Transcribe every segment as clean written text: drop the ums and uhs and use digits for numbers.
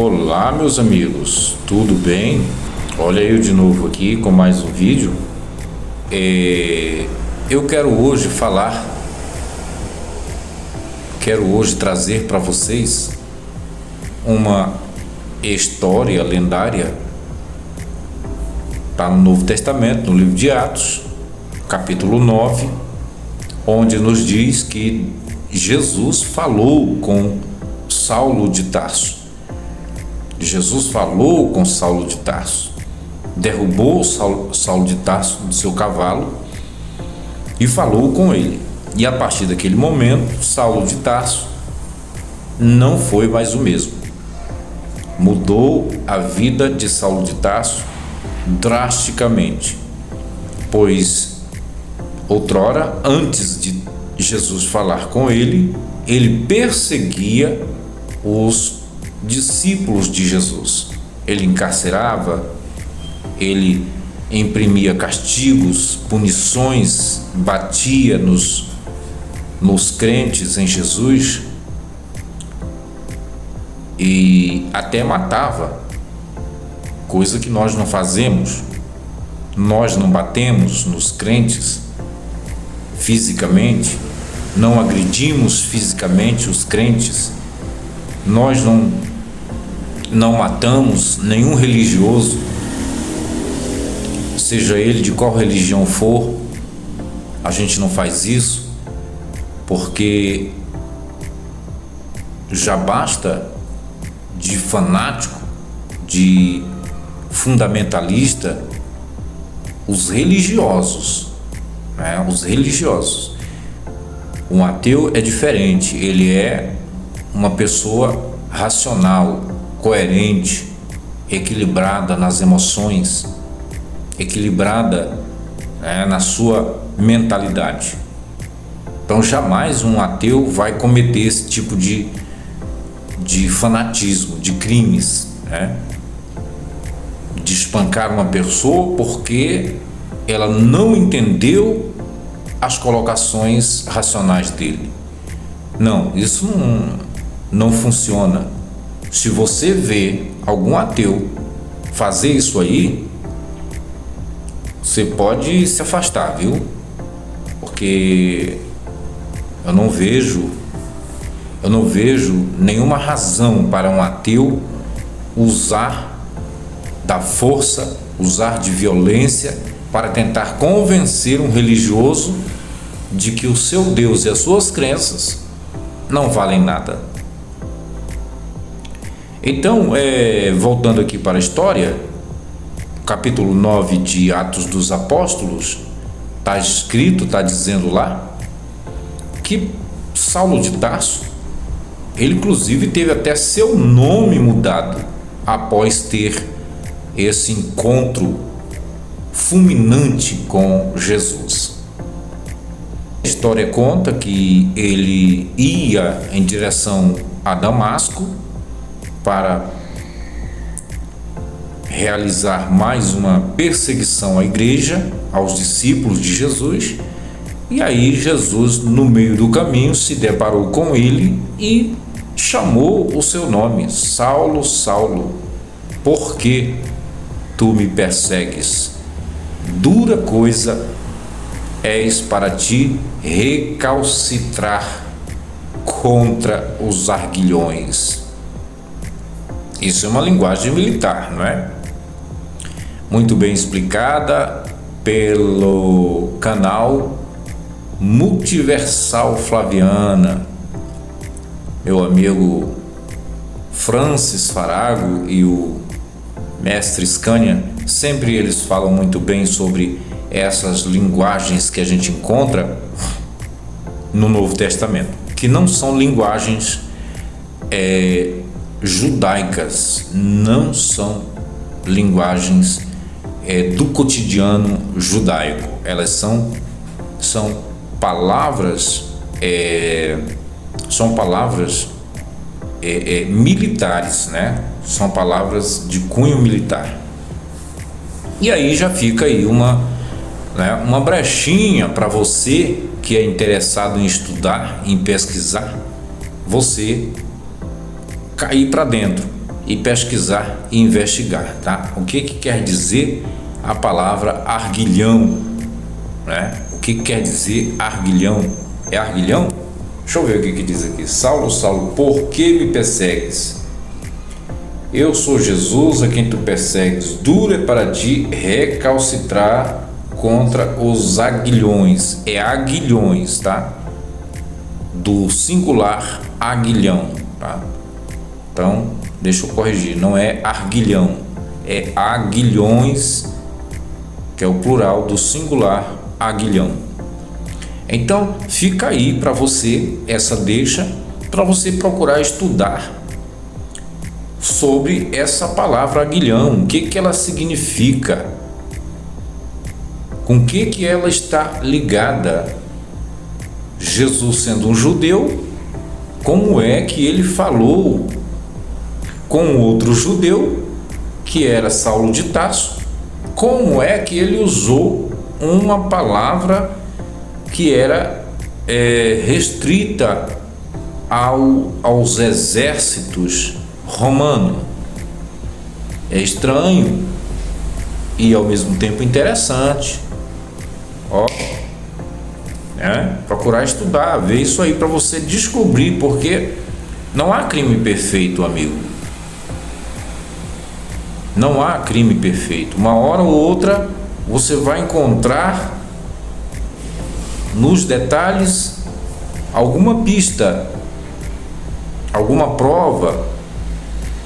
Olá, meus amigos, tudo bem? Olha eu de novo aqui com mais um vídeo. Eu quero hoje trazer para vocês uma história lendária. Está no Novo Testamento, no livro de Atos, capítulo 9, onde nos diz que Jesus falou com Saulo de Tarso. Jesus falou com Saulo de Tarso, derrubou Saulo de Tarso do seu cavalo e falou com ele. E a partir daquele momento, Saulo de Tarso não foi mais o mesmo. Mudou a vida de Saulo de Tarso drasticamente, pois outrora, antes de Jesus falar com ele, ele perseguia os discípulos de Jesus. Ele encarcerava, ele imprimia castigos, punições, batia nos crentes em Jesus e até matava, coisa que nós não fazemos. Nós não batemos nos crentes fisicamente, não agredimos fisicamente os crentes, nós não matamos nenhum religioso, seja ele de qual religião for. A gente não faz isso porque já basta de fanático, de fundamentalista, os religiosos, né? Os religiosos. Um ateu é diferente, ele é uma pessoa racional, coerente, equilibrada nas emoções, equilibrada, né, na sua mentalidade. Então jamais um ateu vai cometer esse tipo de fanatismo, de crimes, né? De espancar uma pessoa porque ela não entendeu as colocações racionais dele. Não, isso não funciona. Se você vê algum ateu fazer isso aí, você pode se afastar, viu? Porque eu não vejo nenhuma razão para um ateu usar da força, usar de violência para tentar convencer um religioso de que o seu Deus e as suas crenças não valem nada. Então, voltando aqui para a história, capítulo 9 de Atos dos Apóstolos, está dizendo lá que Saulo de Tarso, ele inclusive teve até seu nome mudado após ter esse encontro fulminante com Jesus. A história conta que ele ia em direção a Damasco para realizar mais uma perseguição à igreja, aos discípulos de Jesus. E aí Jesus, no meio do caminho, se deparou com ele e chamou o seu nome: Saulo, Saulo, por que tu me persegues? Dura coisa és para ti recalcitrar contra os arguilhões. Isso é uma linguagem militar, não é? Muito bem explicada pelo canal Multiversal Flaviana, meu amigo Francis Farago e o mestre Scania. Sempre eles falam muito bem sobre essas linguagens que a gente encontra no Novo Testamento, que não são linguagens judaicas, não são linguagens do cotidiano judaico. Elas são palavras militares, né? São palavras de cunho militar. E aí já fica aí uma brechinha para você que é interessado em estudar, em pesquisar, você cair para dentro e pesquisar e investigar, tá? O que quer dizer a palavra arguilhão, né? O que quer dizer arguilhão? É arguilhão? Deixa eu ver o que diz aqui. Saulo, Saulo, por que me persegues? Eu sou Jesus a quem tu persegues. Duro é para ti recalcitrar contra os aguilhões. É aguilhões, tá? Do singular aguilhão, tá? Então, deixa eu corrigir. Não é arguilhão, é aguilhões, que é o plural do singular aguilhão. Então, fica aí para você essa deixa, para você procurar estudar sobre essa palavra aguilhão, o que ela significa, com que ela está ligada. Jesus sendo um judeu, como é que ele falou com outro judeu, que era Saulo de Tarso, como é que ele usou uma palavra que era restrita aos exércitos romanos. É estranho e ao mesmo tempo interessante. Ó, né? Procurar estudar, ver isso aí para você descobrir, porque não há crime perfeito, amigo. Não há crime perfeito. Uma hora ou outra você vai encontrar nos detalhes alguma pista, alguma prova,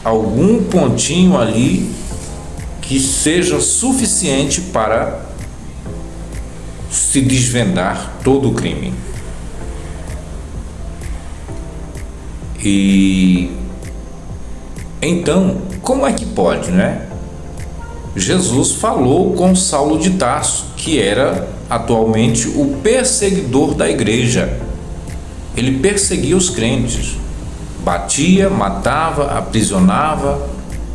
algum pontinho ali que seja suficiente para se desvendar todo o crime. E então, como é que pode, né? Jesus falou com Saulo de Tarso, que era atualmente o perseguidor da igreja. Ele perseguia os crentes, batia, matava, aprisionava,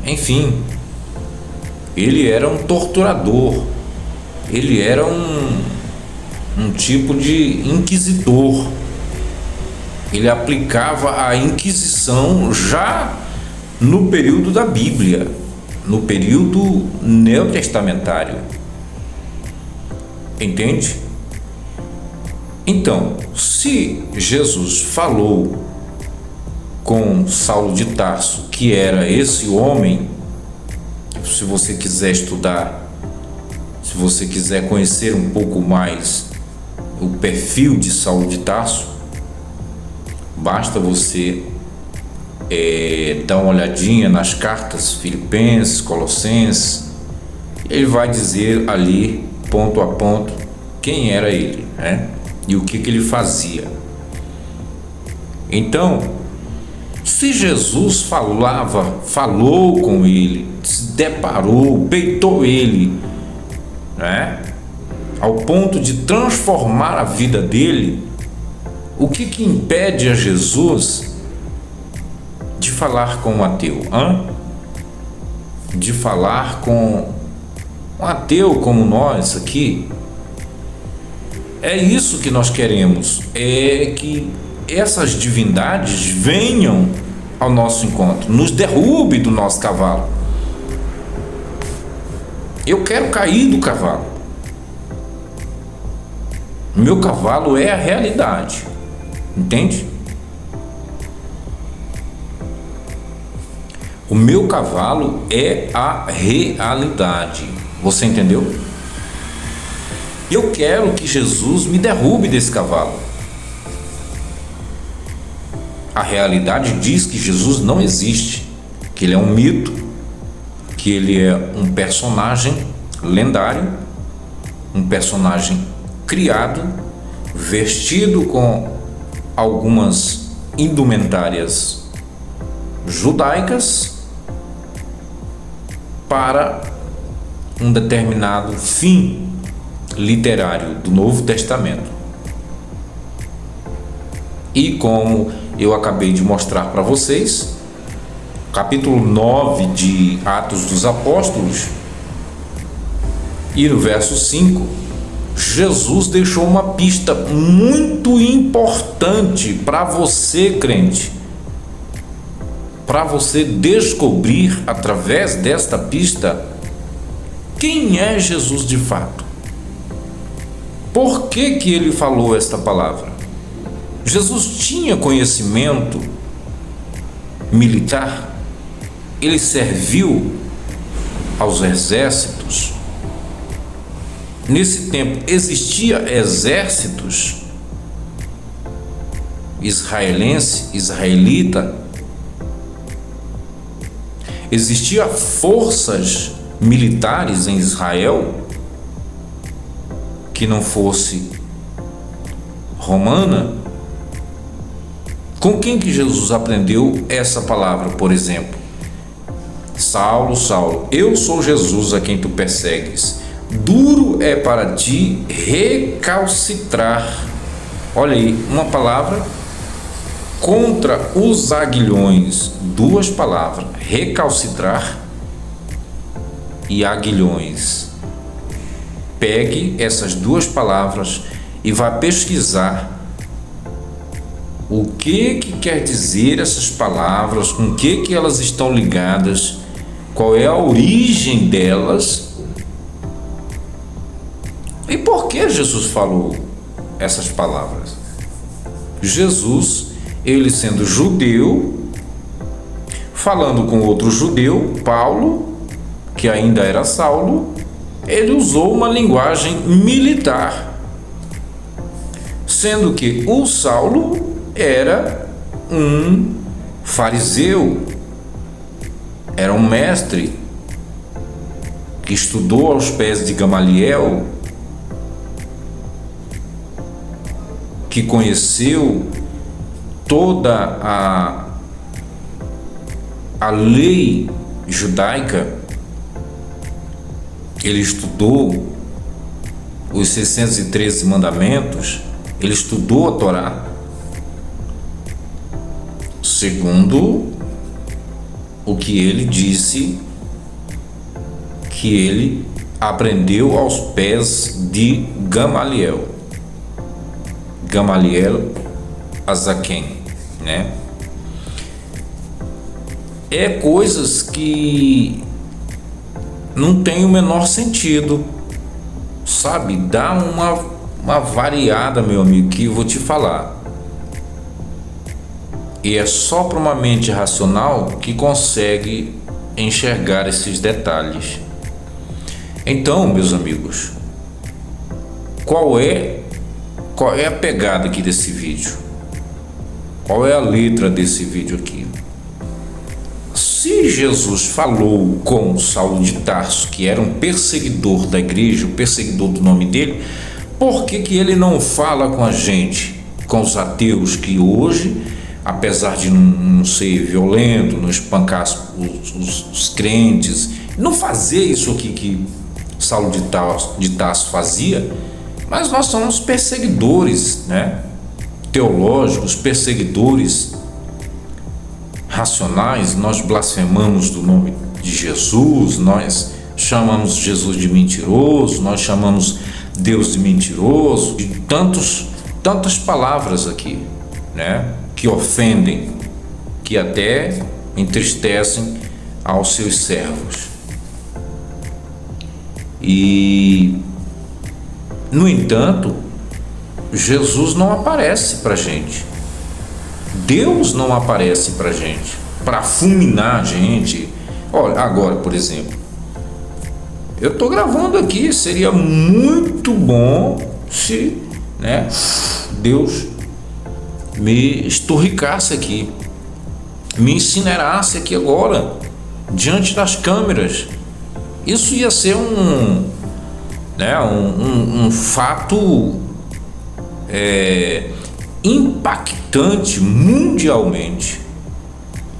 enfim. Ele era um torturador, ele era um tipo de inquisidor. Ele aplicava a Inquisição já no período da Bíblia, no período neotestamentário. Entende? Então, se Jesus falou com Saulo de Tarso, que era esse homem, se você quiser estudar, se você quiser conhecer um pouco mais o perfil de Saulo de Tarso, basta você dar uma olhadinha nas cartas Filipenses, Colossenses. Ele vai dizer ali, ponto a ponto, quem era ele, né? E o que ele fazia. Então, se Jesus falou com ele, se deparou, peitou ele, né? Ao ponto de transformar a vida dele, o que impede a Jesus de falar com um ateu? De falar com um ateu como nós aqui? É isso que nós queremos, é que essas divindades venham ao nosso encontro, nos derrube do nosso cavalo. Eu quero cair do cavalo. Meu cavalo é a realidade, entende? O meu cavalo é a realidade. Você entendeu? Eu quero que Jesus me derrube desse cavalo. A realidade diz que Jesus não existe, que ele é um mito, que ele é um personagem lendário, um personagem criado, vestido com algumas indumentárias judaicas para um determinado fim literário do Novo Testamento. E como eu acabei de mostrar para vocês, capítulo 9 de Atos dos Apóstolos e no verso 5, Jesus deixou uma pista muito importante para você, crente. para você descobrir através desta pista quem é Jesus de fato. Por que que ele falou esta palavra? Jesus tinha conhecimento militar? Ele serviu aos exércitos? Nesse tempo existia exércitos israelita? Existia forças militares em Israel que não fosse romana? Com quem que Jesus aprendeu essa palavra, por exemplo? Saulo, Saulo, eu sou Jesus a quem tu persegues. Duro é para ti recalcitrar. Olha aí, uma palavra contra os aguilhões. Duas palavras, recalcitrar e aguilhões. Pegue essas duas palavras e vá pesquisar o que quer dizer essas palavras, com que elas estão ligadas, qual é a origem delas e por que Jesus falou essas palavras. Jesus, ele sendo judeu, falando com outro judeu, Paulo, que ainda era Saulo, ele usou uma linguagem militar, sendo que o Saulo era um fariseu, era um mestre que estudou aos pés de Gamaliel, que conheceu toda a lei judaica. Ele estudou os 613 mandamentos, ele estudou a Torá, segundo o que ele disse que ele aprendeu aos pés de Gamaliel Azaquém, né? É coisas que não tem o menor sentido, sabe? Dá uma variada, meu amigo, que eu vou te falar. E é só para uma mente racional que consegue enxergar esses detalhes. Então, meus amigos, qual é a pegada aqui desse vídeo? Qual é a letra desse vídeo aqui? Se Jesus falou com Saulo de Tarso, que era um perseguidor da igreja, o perseguidor do nome dele, por que ele não fala com a gente, com os ateus, que hoje, apesar de não ser violento, não espancar os crentes, não fazer isso aqui que Saulo de Tarso fazia, mas nós somos perseguidores, né? Teológicos, perseguidores racionais. Nós blasfemamos do nome de Jesus, nós chamamos Jesus de mentiroso, nós chamamos Deus de mentiroso, de tantas palavras aqui, né? Que ofendem, que até entristecem aos seus servos. E, no entanto, Jesus não aparece para a gente. Deus não aparece para a gente, para fulminar a gente. Olha, agora, por exemplo, eu estou gravando aqui, seria muito bom se, né, Deus me esturricasse aqui, me incinerasse aqui agora, diante das câmeras. Isso ia ser um fato impactante mundialmente.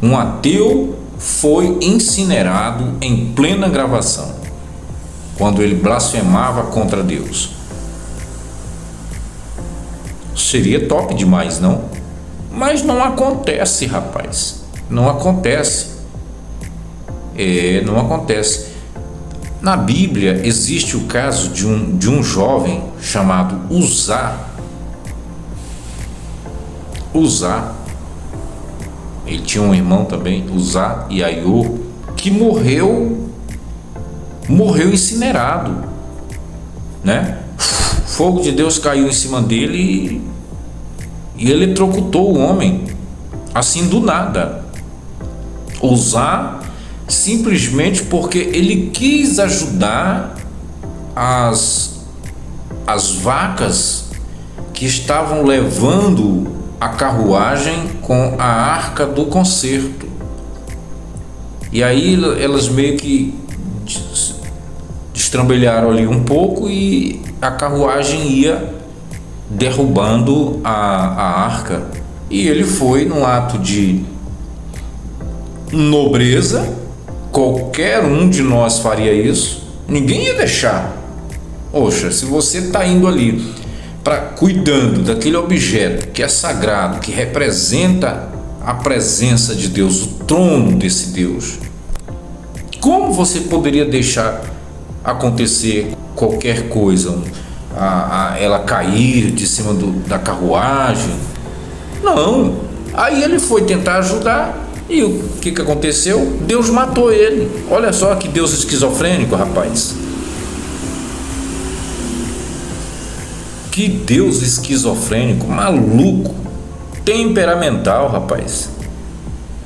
Um ateu foi incinerado em plena gravação, quando ele blasfemava contra Deus. Seria top demais, não? Mas não acontece, rapaz. Não acontece. Não acontece. Na Bíblia existe o caso de um jovem chamado Uzá. Ele tinha um irmão também, Uzá e Aiô, que morreu incinerado, né? Fogo de Deus caiu em cima dele e eletrocutou o homem, assim do nada. Uzá, simplesmente porque ele quis ajudar as vacas que estavam levando a carruagem com a arca do concerto. E aí elas meio que destrambelharam ali um pouco e a carruagem ia derrubando a arca. E ele foi num ato de nobreza, qualquer um de nós faria isso, ninguém ia deixar. Poxa, se você está indo ali cuidando daquele objeto que é sagrado, que representa a presença de Deus, o trono desse Deus, como você poderia deixar acontecer qualquer coisa, ela cair de cima da carruagem? Não. Aí ele foi tentar ajudar e o que aconteceu? Deus matou ele. Olha só que Deus esquizofrênico, rapaz. Que Deus esquizofrênico, maluco, temperamental, rapaz.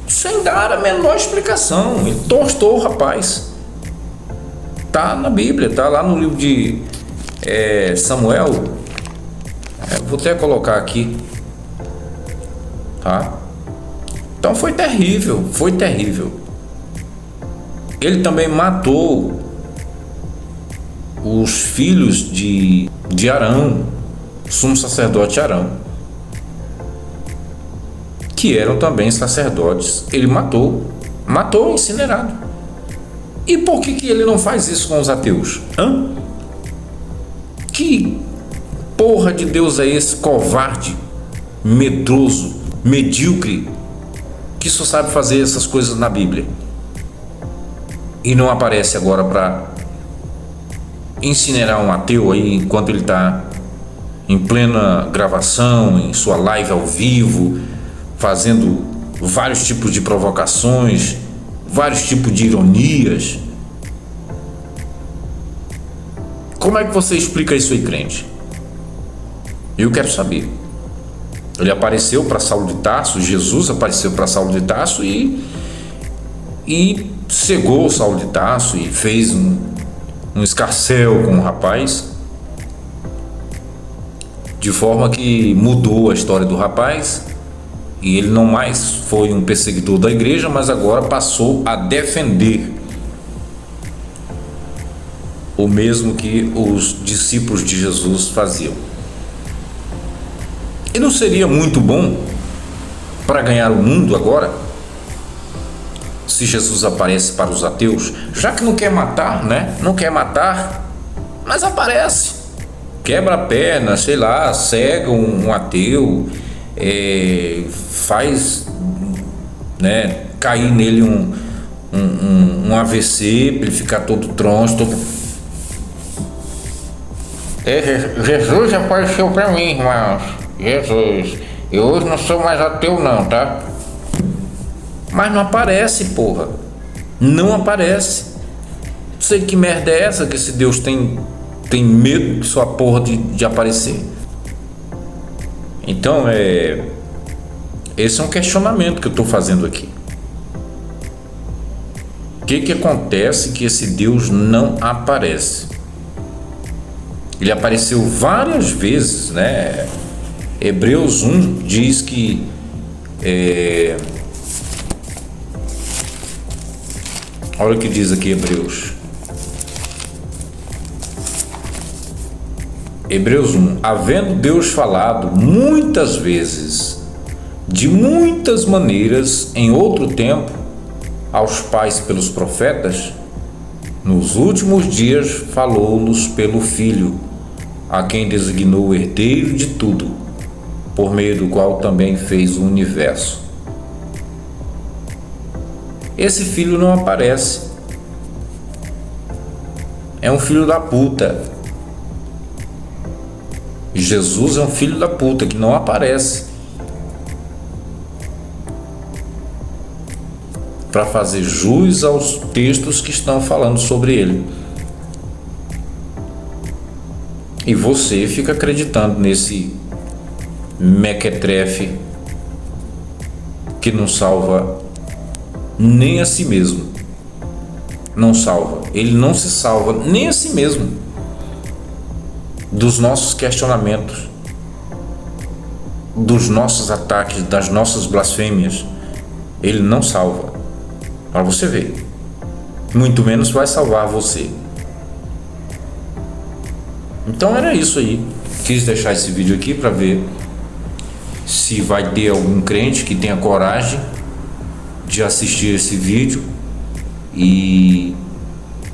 Sem dar a menor explicação. Ele tostou o rapaz. Tá na Bíblia, tá lá no livro de Samuel. Vou até colocar aqui, tá? Então foi terrível, foi terrível. Ele também matou os filhos de Arão, sumo sacerdote Arão, que eram também sacerdotes. Ele matou incinerado. E por que ele não faz isso com os ateus? Que porra de Deus é esse covarde, medroso, medíocre, que só sabe fazer essas coisas na Bíblia e não aparece agora para incinerar um ateu aí enquanto ele está em plena gravação, em sua live ao vivo, fazendo vários tipos de provocações, vários tipos de ironias? Como é que você explica isso aí, crente? Eu quero saber. Ele apareceu para Saulo de Tarso, Jesus apareceu para Saulo de Tarso e cegou Saulo de Tarso e fez um escarcéu com o rapaz, de forma que mudou a história do rapaz e ele não mais foi um perseguidor da igreja, mas agora passou a defender o mesmo que os discípulos de Jesus faziam. E não seria muito bom para ganhar o mundo agora se Jesus aparece para os ateus, já que não quer matar, né? Não quer matar, mas aparece, quebra a perna, sei lá, cega um ateu, faz, né, cair nele um AVC para ele ficar todo troncho, Jesus apareceu para mim, irmãos. Jesus, eu hoje não sou mais ateu não, tá? Mas não aparece, porra. Não aparece. Não sei que merda é essa que esse Deus tem medo de sua porra de aparecer. Então esse é um questionamento que eu estou fazendo aqui. O que acontece que esse Deus não aparece? Ele apareceu várias vezes, né? Hebreus 1 diz que olha o que diz aqui Hebreus 1: havendo Deus falado muitas vezes, de muitas maneiras, em outro tempo, aos pais pelos profetas, nos últimos dias falou-nos pelo Filho, a quem designou o herdeiro de tudo, por meio do qual também fez o universo. Esse filho não aparece. É um filho da puta. Jesus é um filho da puta que não aparece. para fazer jus aos textos que estão falando sobre ele. E você fica acreditando nesse mequetrefe que não salva nem a si mesmo. Não salva. Ele não se salva nem a si mesmo dos nossos questionamentos, dos nossos ataques, das nossas blasfêmias. Ele não salva. Para você ver. Muito menos vai salvar você. Então era isso aí. Quis deixar esse vídeo aqui para ver se vai ter algum crente que tenha coragem de assistir esse vídeo e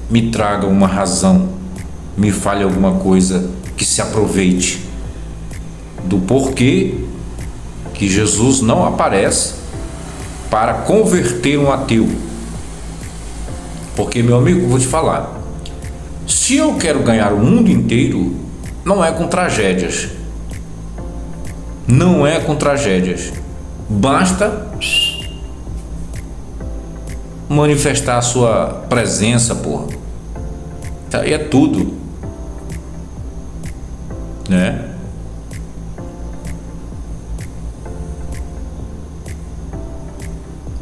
me traga uma razão, me fale alguma coisa que se aproveite do porquê que Jesus não aparece para converter um ateu. Porque, meu amigo, vou te falar, se eu quero ganhar o mundo inteiro, não é com tragédias. Não é com tragédias. Basta manifestar a sua presença, porra. Aí é tudo. Né?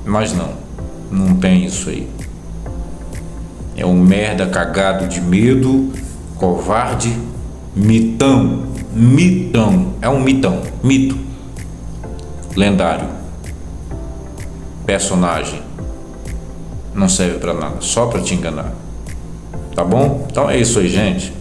Mas não tem isso aí. É um merda cagado de medo, covarde, mitão, é um mito, lendário, personagem, não serve pra nada, só pra te enganar, tá bom? Então é isso aí, gente.